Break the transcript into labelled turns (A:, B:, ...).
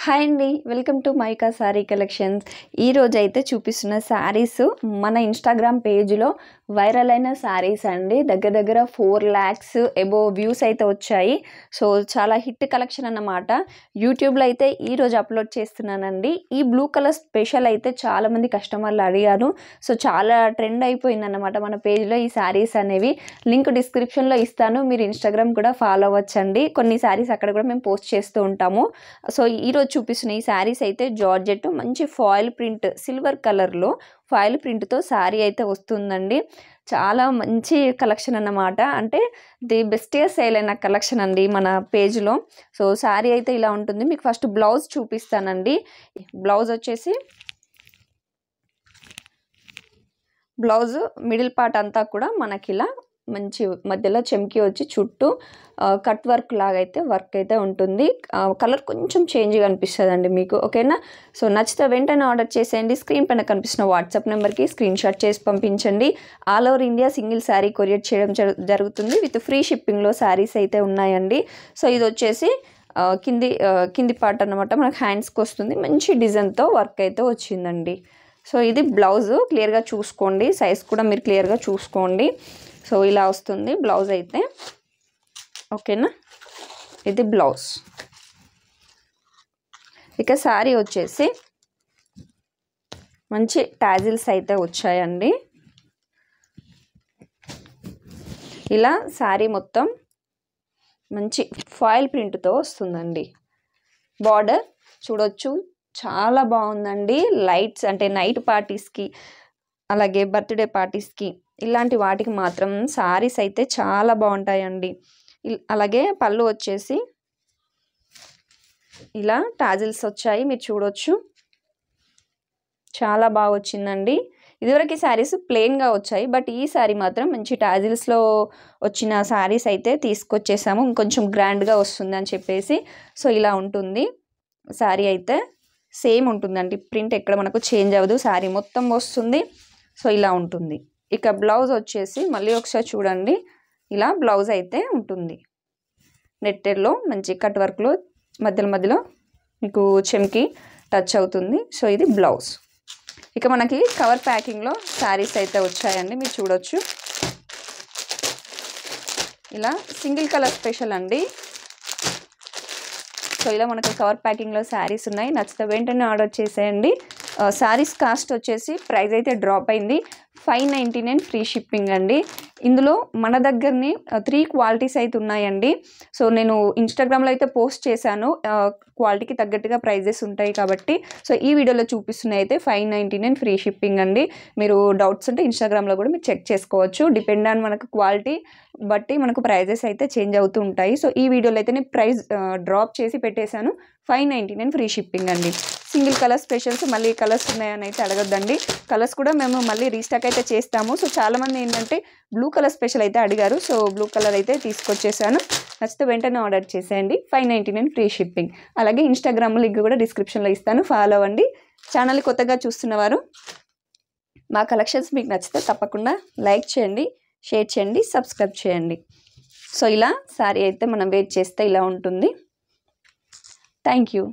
A: Hi అండి, welcome to mica sorry collections. ఈరోజు అయితే చూపిస్తున్న శారీస్ మన ఇన్స్టాగ్రామ్ పేజ్లో వైరల్ అయిన శారీస్ అండి. దగ్గర దగ్గర 4 lakhs అబోవ్ వ్యూస్ అయితే వచ్చాయి. సో చాలా హిట్ కలెక్షన్ అన్నమాట. యూట్యూబ్లో అయితే ఈరోజు అప్లోడ్ చేస్తున్నానండి. ఈ బ్లూ కలర్ స్పెషల్ అయితే చాలామంది కస్టమర్లు అడిగారు. సో చాలా ట్రెండ్ అయిపోయింది అన్నమాట మన పేజ్లో ఈ శారీస్ అనేవి. లింక్ డిస్క్రిప్షన్లో ఇస్తాను, మీరు ఇన్స్టాగ్రామ్ కూడా ఫాలో అవ్వచ్చండి. కొన్ని శారీస్ అక్కడ కూడా మేము పోస్ట్ చేస్తూ ఉంటాము. సో ఈరోజు చూపిస్తున్న ఈ శారీస్ అయితే జార్జెట్ మంచి ఫాయిల్ ప్రింట్ సిల్వర్ కలర్లో ఫాయిల్ ప్రింట్తో శారీ అయితే వస్తుందండి. చాలా మంచి కలెక్షన్ అన్నమాట. అంటే ది బెస్టియర్ సేల్ అయిన కలెక్షన్ అండి మన పేజ్లో. సో శారీ అయితే ఇలా ఉంటుంది. మీకు ఫస్ట్ బ్లౌజ్ చూపిస్తానండి. బ్లౌజ్ వచ్చేసి బ్లౌజ్ మిడిల్ పార్ట్ అంతా కూడా మనకి ఇలా మంచి మధ్యలో చెమ్కి వచ్చి చుట్టూ కట్ వర్క్ లాగా అయితే వర్క్ అయితే ఉంటుంది. కలర్ కొంచెం చేంజ్గా అనిపిస్తుంది అండి మీకు, ఓకేనా? సో నచ్చితే వెంటనే ఆర్డర్ చేసేయండి. స్క్రీన్ పైన కనిపిస్తున్న వాట్సాప్ నెంబర్కి స్క్రీన్ షాట్ చేసి పంపించండి. All over India single sari courier చేయడం జరుగుతుంది. విత్ ఫ్రీ షిప్పింగ్లో శారీస్ అయితే ఉన్నాయండి. సో ఇది వచ్చేసి కింది పార్ట్ అన్నమాట, మనకు హ్యాండ్స్కి వస్తుంది. మంచి డిజైన్తో వర్క్ అయితే వచ్చిందండి. సో ఇది బ్లౌజ్, క్లియర్గా చూసుకోండి. సైజ్ కూడా మీరు క్లియర్గా చూసుకోండి. సో ఇలా వస్తుంది బ్లౌజ్ అయితే, ఓకేనా? ఇది బ్లౌజ్. ఇక శారీ వచ్చేసి మంచి టాజిల్స్ అయితే వచ్చాయండి. ఇలా శారీ మొత్తం మంచి ఫాయిల్ ప్రింట్తో వస్తుందండి. బార్డర్ చూడొచ్చు, చాలా బాగుందండి. లైట్స్ అంటే నైట్ పార్టీస్కి, అలాగే బర్త్డే పార్టీస్కి, ఇలాంటి వాటికి మాత్రం శారీస్ అయితే చాలా బాగుంటాయండి. అలాగే పళ్ళు వచ్చేసి ఇలా టాజిల్స్ వచ్చాయి, మీరు చూడొచ్చు. చాలా బాగా వచ్చిందండి. ఇదివరకు శారీస్ ప్లెయిన్గా వచ్చాయి, బట్ ఈ శారీ మాత్రం మంచి టాజిల్స్లో వచ్చిన శారీస్ అయితే తీసుకొచ్చేసాము. ఇంకొంచెం గ్రాండ్గా వస్తుంది అని చెప్పేసి. సో ఇలా ఉంటుంది శారీ అయితే. సేమ్ ఉంటుందండి, ప్రింట్ ఎక్కడ మనకు చేంజ్ అవ్వదు, శారీ మొత్తం వస్తుంది. సో ఇలా ఉంటుంది. ఇక బ్లౌజ్ వచ్చేసి మళ్ళీ ఒకసారి చూడండి. ఇలా బ్లౌజ్ అయితే ఉంటుంది. నెట్టెడ్లో మంచి కట్ వర్క్లో మధ్యలో మీకు చెమ్కి టచ్ అవుతుంది. సో ఇది బ్లౌజ్. ఇక మనకి కవర్ ప్యాకింగ్లో శారీస్ అయితే వచ్చాయండి, మీరు చూడొచ్చు. ఇలా సింగిల్ కలర్ స్పెషల్ అండి. సో ఇలా మనకు కవర్ ప్యాకింగ్లో శారీస్ ఉన్నాయి. నచ్చితే వెంటనే ఆర్డర్ చేసేయండి. శారీస్ కాస్ట్ వచ్చేసి ప్రైస్ అయితే డ్రాప్ అయింది. 599 ఫ్రీ షిప్పింగ్ అండి. ఇందులో మన దగ్గరనే 3 క్వాలిటీస్ అయితే ఉన్నాయండి. సో నేను ఇన్స్టాగ్రామ్లో అయితే పోస్ట్ చేశాను, క్వాలిటీకి తగ్గట్టుగా ప్రైజెస్ ఉంటాయి కాబట్టి. సో ఈ వీడియోలో చూపిస్తున్నాయి అయితే 599 ఫ్రీ షిప్పింగ్ అండి. మీరు డౌట్స్ ఉంటే ఇన్స్టాగ్రామ్లో కూడా మీరు చెక్ చేసుకోవచ్చు. డిపెండ్ ఆన్ మనకు క్వాలిటీ బట్టి మనకు ప్రైజెస్ అయితే చేంజ్ అవుతూ ఉంటాయి. సో ఈ వీడియోలో అయితే నేను ప్రైస్ డ్రాప్ చేసి పెట్టేశాను. 599 ఫ్రీ షిప్పింగ్ అండి. సింగిల్ కలర్ స్పెషల్స్, మళ్ళీ కలర్స్ ఉన్నాయని అయితే అడగొద్దండి. కలర్స్ కూడా మేము మళ్ళీ రీస్టాక్ అయితే చేస్తాము. సో చాలామంది ఏంటంటే బ్లూ కలర్ స్పెషల్ అయితే అడిగారు. సో బ్లూ కలర్ అయితే తీసుకొచ్చేసాను. నచ్చితే వెంటనే ఆర్డర్ చేసేయండి. 599 ఫ్రీ షిప్పింగ్. అలాగే ఇన్స్టాగ్రామ్ లింక్ కూడా డిస్క్రిప్షన్లో ఇస్తాను, ఫాలో అవ్వండి. ఛానల్ కొత్తగా చూస్తున్నవారు మా కలెక్షన్స్ మీకు నచ్చితే తప్పకుండా లైక్ చేయండి, షేర్ చేయండి, సబ్స్క్రైబ్ చేయండి. సో ఇలా శారీ అయితే మనం వెయిట్ చేస్తే ఇలా ఉంటుంది. Thank you.